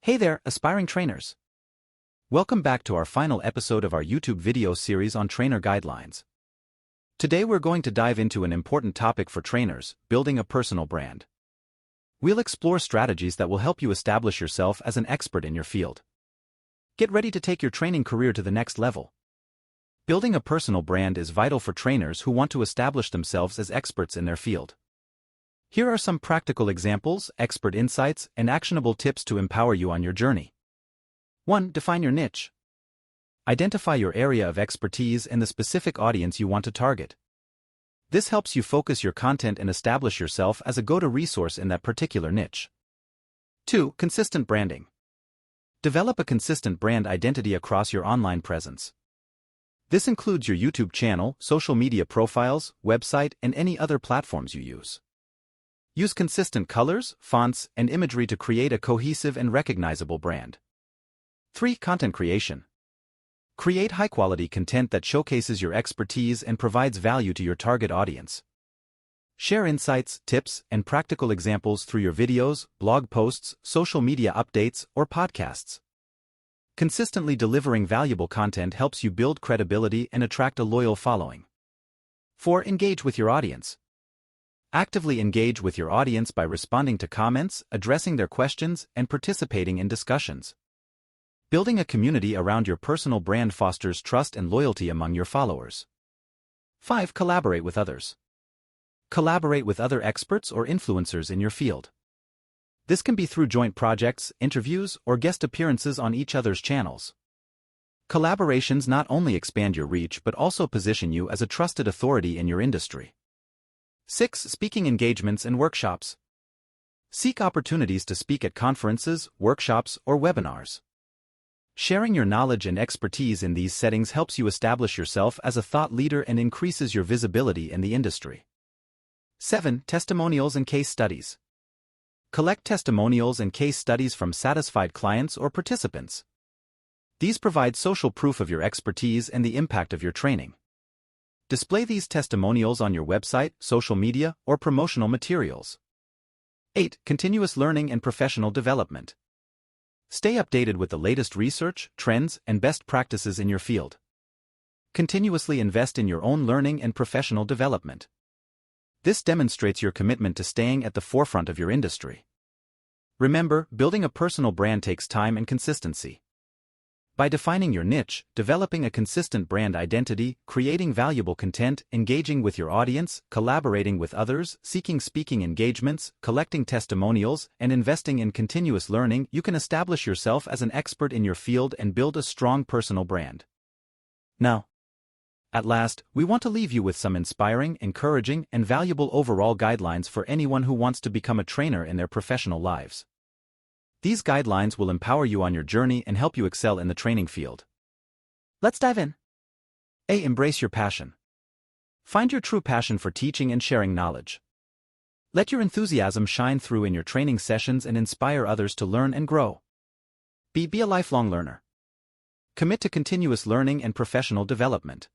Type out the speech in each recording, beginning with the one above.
Hey there, aspiring trainers! Welcome back to our final episode of our YouTube video series on trainer guidelines. Today we're going to dive into an important topic for trainers, building a personal brand. We'll explore strategies that will help you establish yourself as an expert in your field. Get ready to take your training career to the next level. Building a personal brand is vital for trainers who want to establish themselves as experts in their field. Here are some practical examples, expert insights, and actionable tips to empower you on your journey. 1. Define your niche. Identify your area of expertise and the specific audience you want to target. This helps you focus your content and establish yourself as a go-to resource in that particular niche. 2. Consistent branding. Develop a consistent brand identity across your online presence. This includes your YouTube channel, social media profiles, website, and any other platforms you use. Use consistent colors, fonts, and imagery to create a cohesive and recognizable brand. 3. Content creation. Create high-quality content that showcases your expertise and provides value to your target audience. Share insights, tips, and practical examples through your videos, blog posts, social media updates, or podcasts. Consistently delivering valuable content helps you build credibility and attract a loyal following. 4. Engage with your audience. Actively engage with your audience by responding to comments, addressing their questions, and participating in discussions. Building a community around your personal brand fosters trust and loyalty among your followers. 5. Collaborate with others. Collaborate with other experts or influencers in your field. This can be through joint projects, interviews, or guest appearances on each other's channels. Collaborations not only expand your reach but also position you as a trusted authority in your industry. 6. Speaking engagements and workshops. Seek opportunities to speak at conferences, workshops, or webinars. Sharing your knowledge and expertise in these settings helps you establish yourself as a thought leader and increases your visibility in the industry. 7. Testimonials and case studies. Collect testimonials and case studies from satisfied clients or participants. These provide social proof of your expertise and the impact of your training. Display these testimonials on your website, social media, or promotional materials. 8. Continuous learning and professional development. Stay updated with the latest research, trends, and best practices in your field. Continuously invest in your own learning and professional development. This demonstrates your commitment to staying at the forefront of your industry. Remember, building a personal brand takes time and consistency. By defining your niche, developing a consistent brand identity, creating valuable content, engaging with your audience, collaborating with others, seeking speaking engagements, collecting testimonials, and investing in continuous learning, you can establish yourself as an expert in your field and build a strong personal brand. Now, at last, we want to leave you with some inspiring, encouraging, and valuable overall guidelines for anyone who wants to become a trainer in their professional lives. These guidelines will empower you on your journey and help you excel in the training field. Let's dive in. A. Embrace your passion. Find your true passion for teaching and sharing knowledge. Let your enthusiasm shine through in your training sessions and inspire others to learn and grow. B. Be a lifelong learner. Commit to continuous learning and professional development.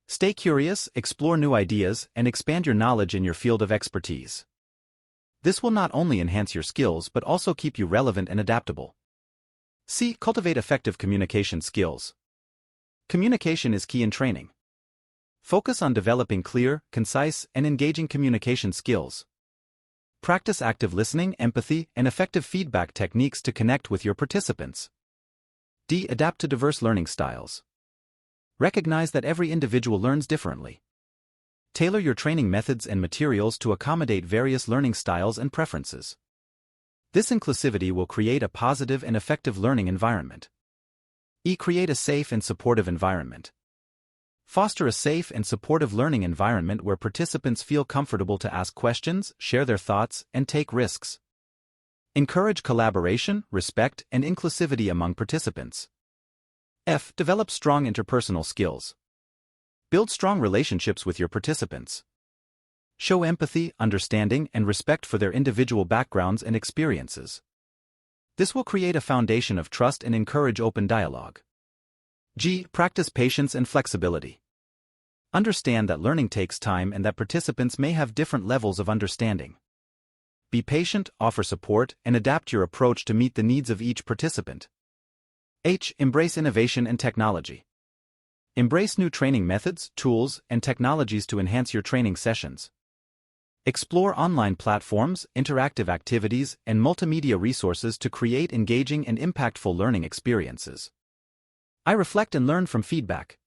Stay curious, explore new ideas, and expand your knowledge in your field of expertise. This will not only enhance your skills but also keep you relevant and adaptable. C. Cultivate effective communication skills. Communication is key in training. Focus on developing clear, concise, and engaging communication skills. Practice active listening, empathy, and effective feedback techniques to connect with your participants. D. Adapt to diverse learning styles. Recognize that every individual learns differently. Tailor your training methods and materials to accommodate various learning styles and preferences. This inclusivity will create a positive and effective learning environment. E. Create a safe and supportive environment. Foster a safe and supportive learning environment where participants feel comfortable to ask questions, share their thoughts, and take risks. Encourage collaboration, respect, and inclusivity among participants. F. Develop strong interpersonal skills. Build strong relationships with your participants. Show empathy, understanding, and respect for their individual backgrounds and experiences. This will create a foundation of trust and encourage open dialogue. G. Practice patience and flexibility. Understand that learning takes time and that participants may have different levels of understanding. Be patient, offer support, and adapt your approach to meet the needs of each participant. H. Embrace innovation and technology. Embrace new training methods, tools, and technologies to enhance your training sessions. Explore online platforms, interactive activities, and multimedia resources to create engaging and impactful learning experiences. I. Reflect and learn from feedback.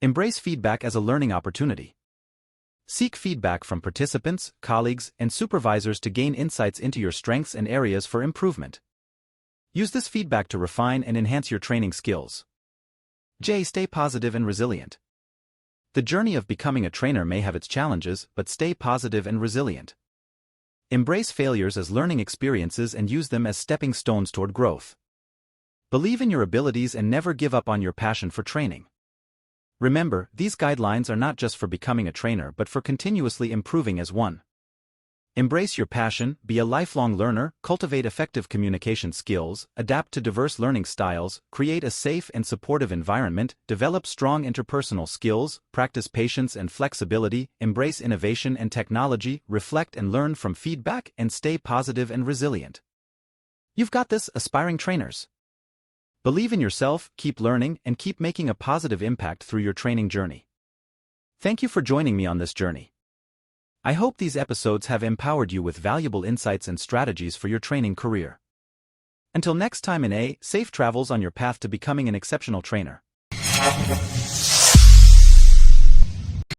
Embrace feedback as a learning opportunity. Seek feedback from participants, colleagues, and supervisors to gain insights into your strengths and areas for improvement. Use this feedback to refine and enhance your training skills. J. Stay positive and resilient. The journey of becoming a trainer may have its challenges, but stay positive and resilient. Embrace failures as learning experiences and use them as stepping stones toward growth. Believe in your abilities and never give up on your passion for training. Remember, these guidelines are not just for becoming a trainer but for continuously improving as one. Embrace your passion, be a lifelong learner, cultivate effective communication skills, adapt to diverse learning styles, create a safe and supportive environment, develop strong interpersonal skills, practice patience and flexibility, embrace innovation and technology, reflect and learn from feedback, and stay positive and resilient. You've got this, aspiring trainers. Believe in yourself, keep learning, and keep making a positive impact through your training journey. Thank you for joining me on this journey. I hope these episodes have empowered you with valuable insights and strategies for your training career. Until next time, safe travels on your path to becoming an exceptional trainer.